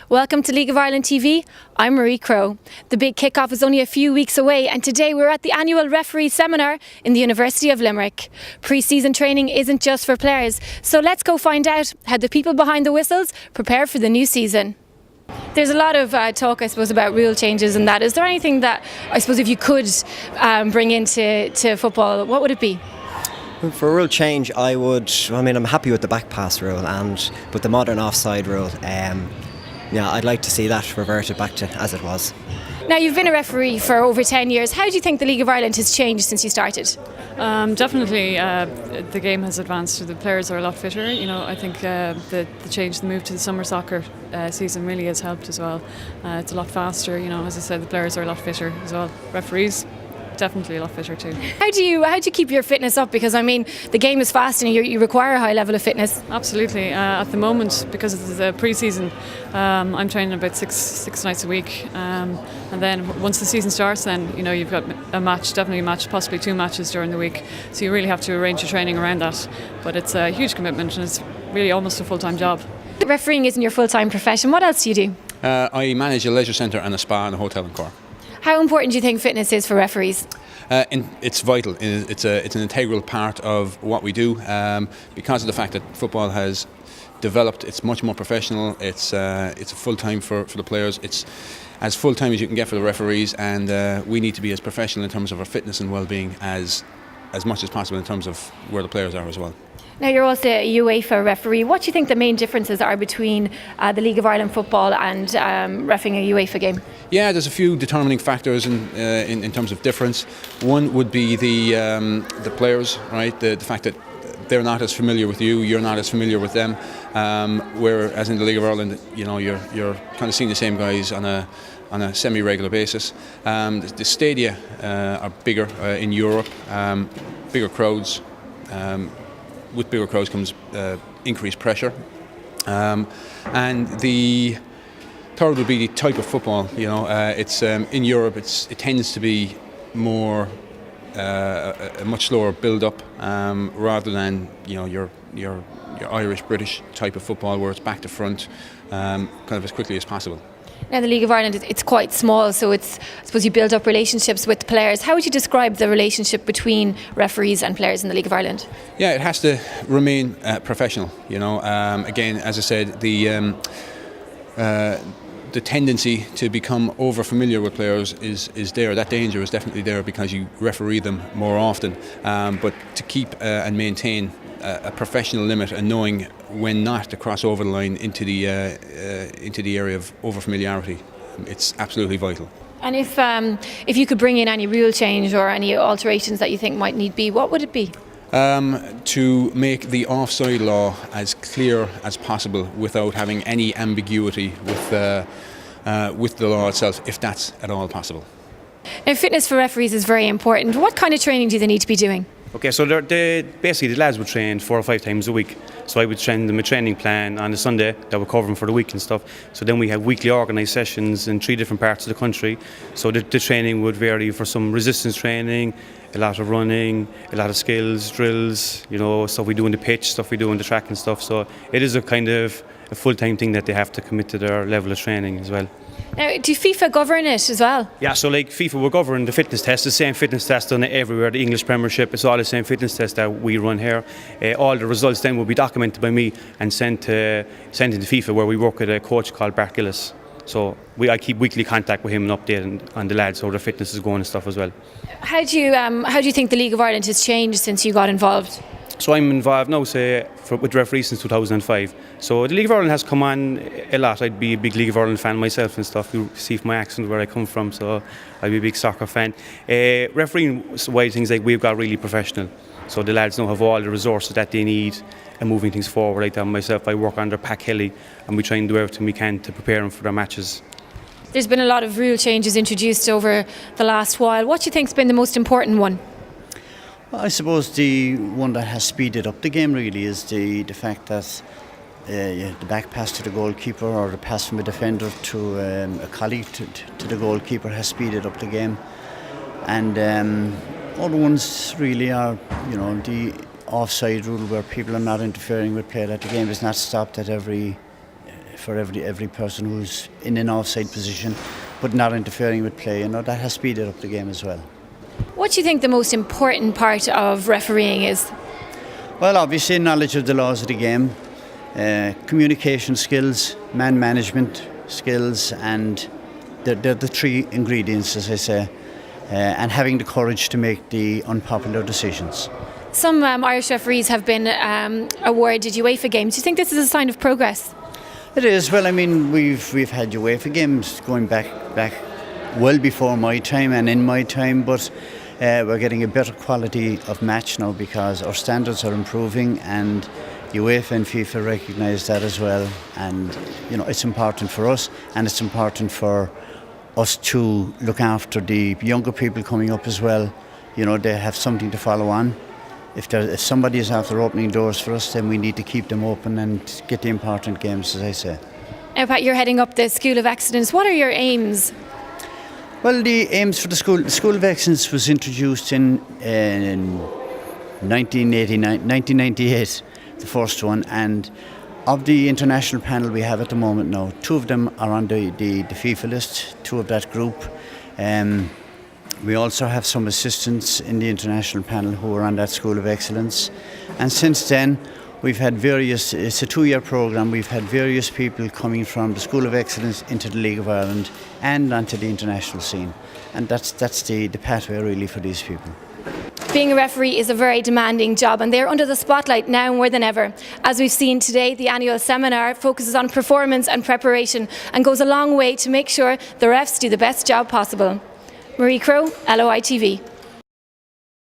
Welcome to League of Ireland TV. I'm Marie Crowe. The big kick-off is only a few weeks away and today we're at the annual referee seminar in the University of Limerick. Pre-season training isn't just for players, so let's go find out how the people behind the whistles prepare for the new season. There's a lot of talk, I suppose, about rule changes and that. Is there anything that, I suppose, if you could bring into football, what would it be? For a rule change, I'm happy with the back pass rule and with the modern offside rule. I'd like to see that reverted back to as it was. Now, you've been a referee for over 10 years. How do you think the League of Ireland has changed since you started? Definitely, the game has advanced. The players are a lot fitter. I think the change, the move to the summer soccer season really has helped as well. It's a lot faster. As I said, the players are a lot fitter as well. Referees, definitely a lot fitter too. How do you keep your fitness up? Because the game is fast and you require a high level of fitness. Absolutely. At the moment, because it's the pre-season, I'm training about six nights a week, and then once the season starts, then you've got a match, definitely a match, possibly two matches during the week. So you really have to arrange your training around that. But it's a huge commitment and it's really almost a full-time job. Refereeing isn't your full-time profession. What else do you do? I manage a leisure centre and a spa and a hotel in Cork. How important do you think fitness is for referees? It's vital. It's an integral part of what we do because of the fact that football has developed. It's much more professional. It's a full time for the players. It's as full time as you can get for the referees, and we need to be as professional in terms of our fitness and well-being as much as possible in terms of where the players are as well. Now, you're also a UEFA referee. What do you think the main differences are between the League of Ireland football and refereeing a UEFA game? Yeah, there's a few determining factors in terms of difference. One would be the players, right? The fact that they're not as familiar with you, you're not as familiar with them. Whereas in the League of Ireland, you're kind of seeing the same guys on a semi-regular basis. The stadia are bigger in Europe, bigger crowds. With bigger crowds comes increased pressure, and the third would be the type of football. It's in Europe. It tends to be more a much slower build-up rather than your Irish British type of football where it's back to front, kind of as quickly as possible. Now, the League of Ireland, it's quite small, so I suppose you build up relationships with players. How would you describe the relationship between referees and players in the League of Ireland? Yeah, it has to remain professional. Again, as I said, the tendency to become over familiar with players is there. That danger is definitely there because you referee them more often. But to keep and maintain a professional limit and knowing when not to cross over the line into the area of over familiarity, it's absolutely vital. And if you could bring in any rule change or any alterations that you think might need be, what would it be? To make the offside law as clear as possible without having any ambiguity with the law itself, if that's at all possible. Now, fitness for referees is very important. What kind of training do they need to be doing? Okay, so basically the lads would train 4 or 5 times a week. So I would train them a training plan on a Sunday that would cover them for the week and stuff. So then we have weekly organised sessions in 3 different parts of the country. So the training would vary for some resistance training, a lot of running, a lot of skills, drills, stuff we do on the pitch, stuff we do on the track and stuff. So it is a kind of a full-time thing that they have to commit to their level of training as well. Now, do FIFA govern it as well? Yeah, so like FIFA will govern the fitness test, the same fitness test done everywhere, the English Premiership, it's all the same fitness test that we run here. All the results then will be documented by me and sent into FIFA, where we work with a coach called Bart Gillis. So I keep weekly contact with him and updating on the lads how their fitness is going and stuff as well. How do you think the League of Ireland has changed since you got involved? So I'm involved now, with referees since 2005. So the League of Ireland has come on a lot. I'd be a big League of Ireland fan myself and stuff. You see from my accent where I come from, so I'd be a big soccer fan. Refereeing-wise, things like we've got really professional. So the lads now have all the resources that they need and moving things forward like that. Myself, I work under Pat Kelly and we try and do everything we can to prepare them for their matches. There's been a lot of rule changes introduced over the last while. What do you think's been the most important one? Well, I suppose the one that has speeded up the game really is the fact that the back pass to the goalkeeper or the pass from a defender to a colleague to the goalkeeper has speeded up the game. And other ones really are, the offside rule where people are not interfering with play, that the game is not stopped at every for every person who's in an offside position, but not interfering with play. You know, that has speeded up the game as well. What do you think the most important part of refereeing is? Well, obviously knowledge of the laws of the game, communication skills, man management skills, and they're the three ingredients, as I say, and having the courage to make the unpopular decisions. Some Irish referees have been awarded UEFA games. Do you think this is a sign of progress? It is. Well, I mean, we've had UEFA games going back well before my time and in my time, but we're getting a better quality of match now because our standards are improving, and UEFA and FIFA recognise that as well. And you know, it's important for us, and it's important for us to look after the younger people coming up as well. You know, they have something to follow on. If somebody is after opening doors for us, then we need to keep them open and get the important games, as I say. Now, Pat, you're heading up the School of Excellence. What are your aims? Well, the aims for the School of Excellence was introduced in 1998, the first one, and of the international panel we have at the moment now, 2 of them are on the FIFA list, 2 of that group. We also have some assistants in the international panel who are on that School of Excellence. And since then, we've had various, it's a 2-year programme, we've had various people coming from the School of Excellence into the League of Ireland and onto the international scene. And that's the pathway really for these people. Being a referee is a very demanding job, and they're under the spotlight now more than ever. As we've seen today, the annual seminar focuses on performance and preparation and goes a long way to make sure the refs do the best job possible. Marie Crowe, LOI TV.